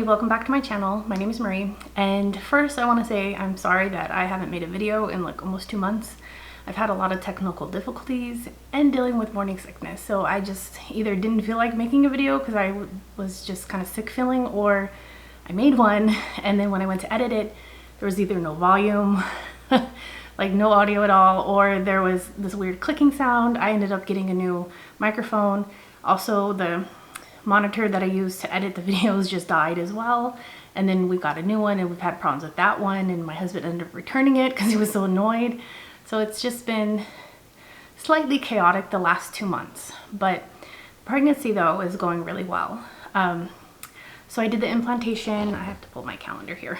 welcome back to my channel. My name is Marie, and first I want to say I'm sorry that I haven't made a video in like almost 2 months. I've had a lot of technical difficulties and dealing with morning sickness, so I just either didn't feel like making a video because I was just kind of sick feeling, or I made one and then when I went to edit it there was either no volume like no audio at all, or there was this weird clicking sound. I ended up getting a new microphone. Also, the monitor that I used to edit the videos just died as well, and then we got a new one and we've had problems with that one, and my husband ended up returning it because he was so annoyed. So it's just been slightly chaotic the last 2 months, but pregnancy though is going really well. So I did the implantation. I have to pull my calendar here.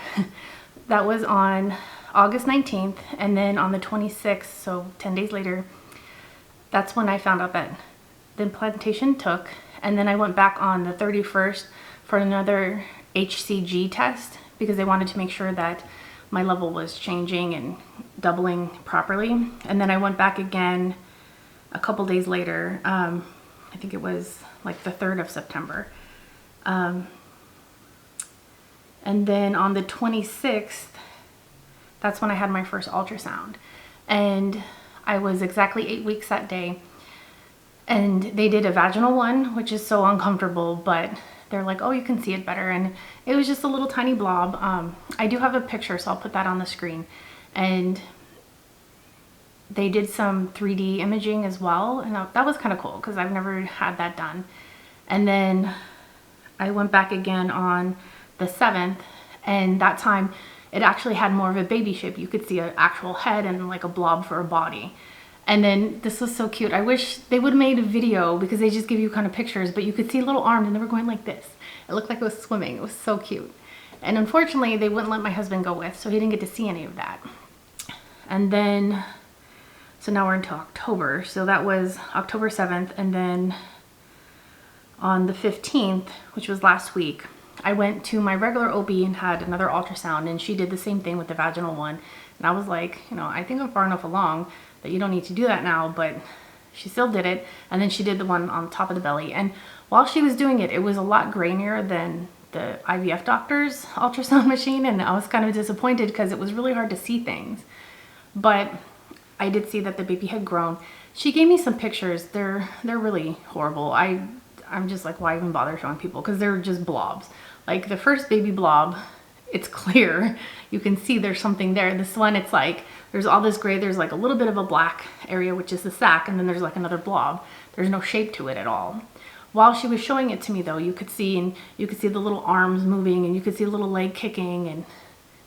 That was on August 19th, and then on the 26th, so 10 days later, that's when I found out that the implantation took. And then I went back on the 31st for another HCG test because they wanted to make sure that my level was changing and doubling properly. And then I went back again a couple days later. I think it was like the 3rd of September. And then on the 26th, that's when I had my first ultrasound. And I was exactly 8 weeks that day. And they did a vaginal one, which is so uncomfortable, but they're like, oh, you can see it better. And it was just a little tiny blob. I do have a picture, so I'll put that on the screen. And they did some 3D imaging as well. And that was kind of cool because I've never had that done. And then I went back again on the 7th, and that time it actually had more of a baby shape. You could see an actual head and like a blob for a body. And then this was so cute. I wish they would have made a video because they just give you kind of pictures, but you could see little arms and they were going like this. It looked like it was swimming. It was so cute. And unfortunately, they wouldn't let my husband go with, so he didn't get to see any of that. And then, so now we're into October. So that was October 7th. And then on the 15th, which was last week, I went to my regular OB and had another ultrasound, and she did the same thing with the vaginal one. And I was like, you know, I think I'm far enough along that you don't need to do that now, but she still did it. And then she did the one on top of the belly. And while she was doing it, it was a lot grainier than the IVF doctor's ultrasound machine. And I was kind of disappointed because it was really hard to see things. But I did see that the baby had grown. She gave me some pictures. They're really horrible. I'm just like, why even bother showing people? Because they're just blobs. Like the first baby blob, it's clear. You can see there's something there. This one, it's like, there's all this gray. There's like a little bit of a black area, which is the sac. And then there's like another blob. There's no shape to it at all. While she was showing it to me though, you could see the little arms moving, and you could see a little leg kicking, and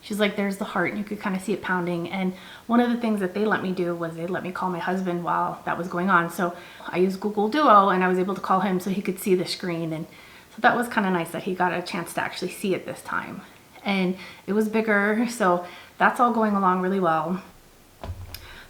she's like, there's the heart, and you could kind of see it pounding. And one of the things that they let me do was they let me call my husband while that was going on. So I used Google Duo, and I was able to call him so he could see the screen. And so that was kind of nice that he got a chance to actually see it this time. And it was bigger, so that's all going along really well.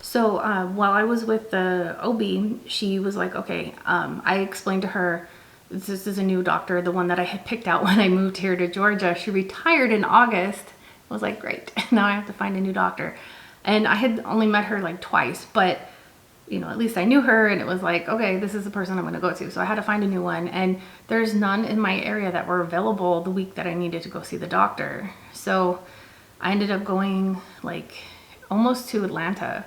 So while I was with the OB, she was like, okay, I explained to her, this is a new doctor, the one that I had picked out when I moved here to Georgia. She retired in August. I was like, great, now I have to find a new doctor. And I had only met her like twice, but you know, at least I knew her, and it was like, okay, this is the person I'm going to go to. So I had to find a new one, and there's none in my area that were available the week that I needed to go see the doctor. So I ended up going like almost to Atlanta,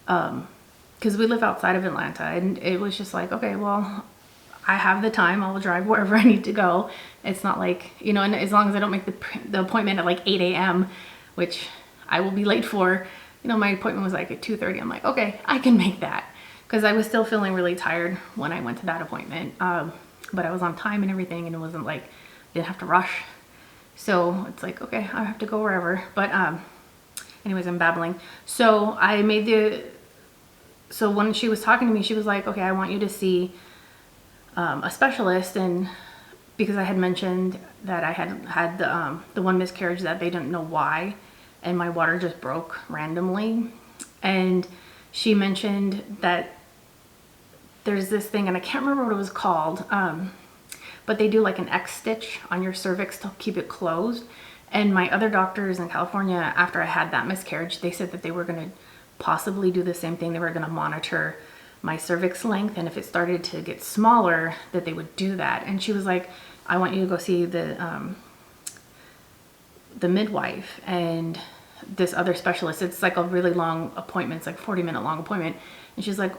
because we live outside of Atlanta, and it was just like, okay, well, I have the time, I'll drive wherever I need to go. It's not like, you know, and as long as I don't make the appointment at like 8 a.m., which I will be late for. You know, my appointment was like at 2:30. I'm like, okay, I can make that, because I was still feeling really tired when I went to that appointment. But I was on time and everything, and it wasn't like, didn't have to rush. So it's like, okay, I have to go wherever. But anyways, I'm babbling. So so when she was talking to me, she was like, okay, I want you to see a specialist. And because I had mentioned that I had the one miscarriage that they didn't know why, and my water just broke randomly. And she mentioned that there's this thing, and I can't remember what it was called, but they do like an X stitch on your cervix to keep it closed. And my other doctors in California, after I had that miscarriage, they said that they were going to possibly do the same thing. They were going to monitor my cervix length, and if it started to get smaller, that they would do that. And she was like, I want you to go see the the midwife and this other specialist. It's like a really long appointment. It's like 40-minute long appointment. And she's like,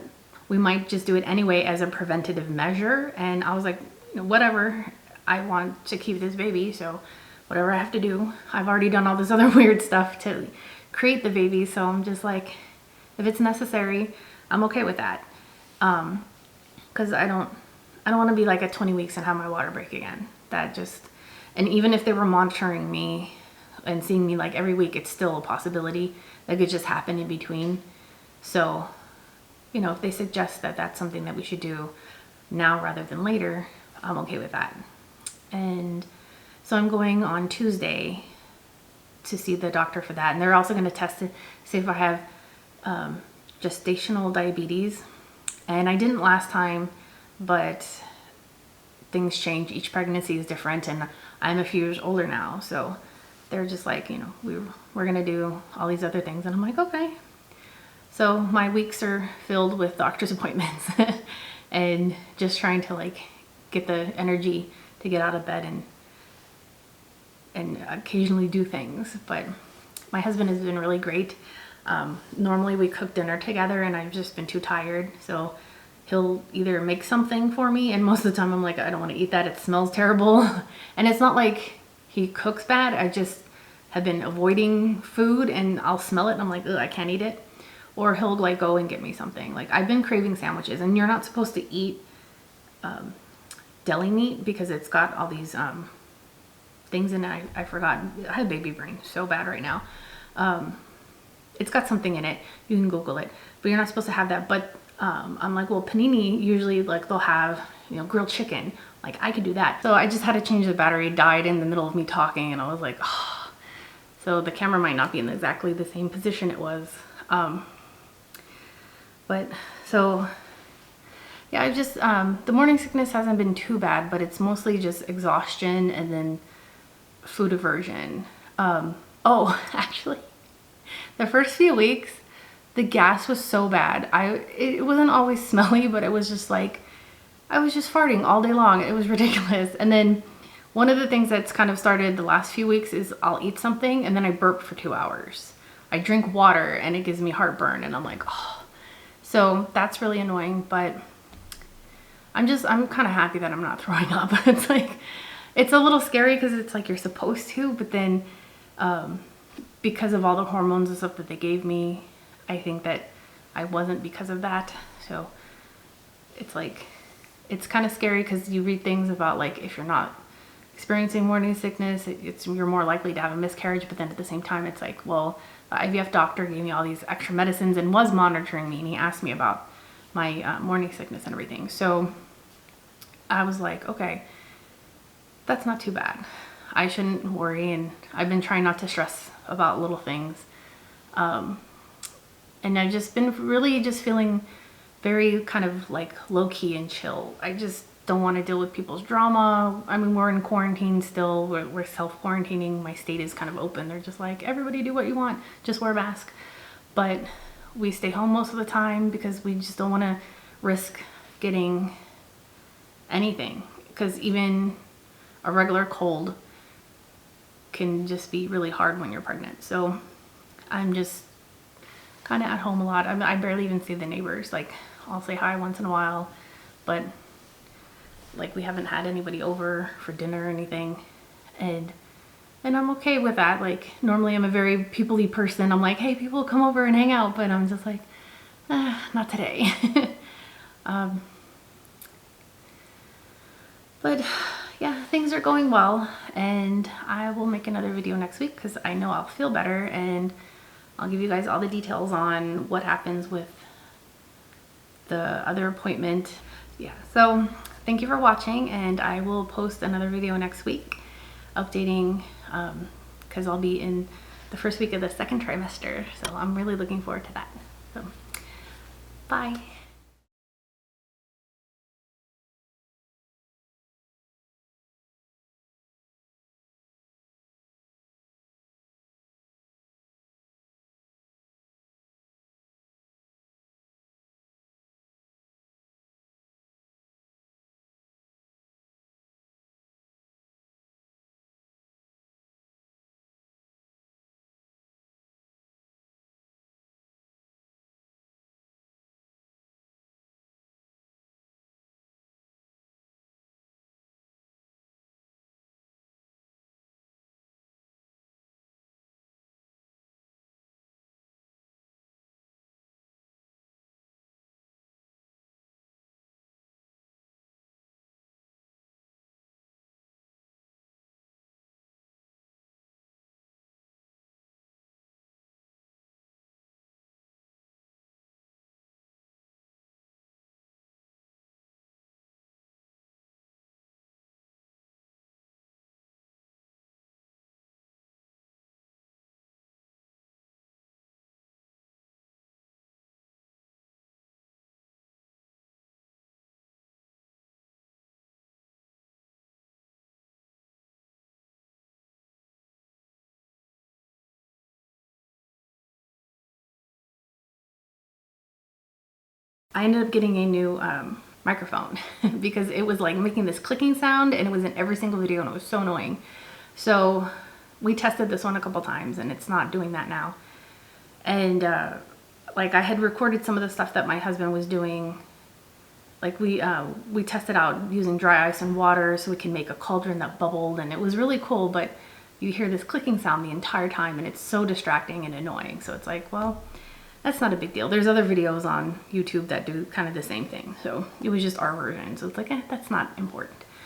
we might just do it anyway as a preventative measure. And I was like, whatever, I want to keep this baby, so whatever I have to do. I've already done all this other weird stuff to create the baby, so I'm just like, if it's necessary, I'm okay with that. Because I don't want to be like at 20 weeks and have my water break again. That just, and even if they were monitoring me and seeing me like every week, it's still a possibility that could just happen in between. So, you know, if they suggest that that's something that we should do now rather than later, I'm okay with that. And so I'm going on Tuesday to see the doctor for that. And they're also going to test it, see if I have gestational diabetes. And I didn't last time, but things change. Each pregnancy is different, and I'm a few years older now. So they're just like, you know, we're going to do all these other things. And I'm like, okay. So my weeks are filled with doctor's appointments and just trying to like get the energy to get out of bed and occasionally do things. But my husband has been really great. Normally we cook dinner together and I've just been too tired. So he'll either make something for me, and most of the time I'm like, I don't want to eat that. It smells terrible. And it's not like he cooks bad. I just have been avoiding food, and I'll smell it and I'm like, ugh, I can't eat it. Or he'll like go and get me something. Like I've been craving sandwiches, and you're not supposed to eat deli meat because it's got all these things in it. I forgot. I have baby brain so bad right now. It's got something in it. You can Google it, but you're not supposed to have that. But I'm like, well, panini usually like they'll have, you know, grilled chicken. Like I could do that. So I just had to change the battery. It died in the middle of me talking, and I was like, oh. So the camera might not be in exactly the same position it was. But so yeah, I've just, the morning sickness hasn't been too bad, but it's mostly just exhaustion and then food aversion. Oh, actually, the first few weeks, the gas was so bad. It wasn't always smelly, but it was just like, I was just farting all day long. It was ridiculous. And then one of the things that's kind of started the last few weeks is I'll eat something and then I burp for 2 hours. I drink water and it gives me heartburn, and I'm like, oh. So that's really annoying, but I'm kind of happy that I'm not throwing up. It's like, it's a little scary because it's like you're supposed to, but then because of all the hormones and stuff that they gave me, I think that I wasn't because of that. So it's like, it's kind of scary because you read things about like if you're not experiencing morning sickness, you're more likely to have a miscarriage. But then at the same time, it's like, well, the IVF doctor gave me all these extra medicines and was monitoring me, and he asked me about my morning sickness and everything. So I was like, okay, that's not too bad. I shouldn't worry, and I've been trying not to stress about little things. And I've just been really just feeling very kind of like low-key and chill. I just don't want to deal with people's drama. I mean, we're in quarantine still. We're self-quarantining. My state is kind of open. They're just like, everybody do what you want. Just wear a mask. But we stay home most of the time because we just don't want to risk getting anything. Because even a regular cold can just be really hard when you're pregnant. So I'm just kind of at home a lot. I barely even see the neighbors. Like, I'll say hi once in a while, but like we haven't had anybody over for dinner or anything, and I'm okay with that. Like normally I'm a very people-y person. I'm like, hey, people come over and hang out, but I'm just like, not today. But yeah, things are going well, and I will make another video next week because I know I'll feel better, and I'll give you guys all the details on what happens with the other appointment. Yeah, so thank you for watching, and I will post another video next week updating because I'll be in the first week of the second trimester, so I'm really looking forward to that. So bye. I ended up getting a new microphone because it was like making this clicking sound, and it was in every single video, and it was so annoying. So we tested this one a couple times, and it's not doing that now. And like I had recorded some of the stuff that my husband was doing. Like we tested out using dry ice and water so we can make a cauldron that bubbled, and it was really cool, but you hear this clicking sound the entire time, and it's so distracting and annoying. So it's like, well, that's not a big deal. There's other videos on YouTube that do kind of the same thing. So it was just our version. So it's like, that's not important.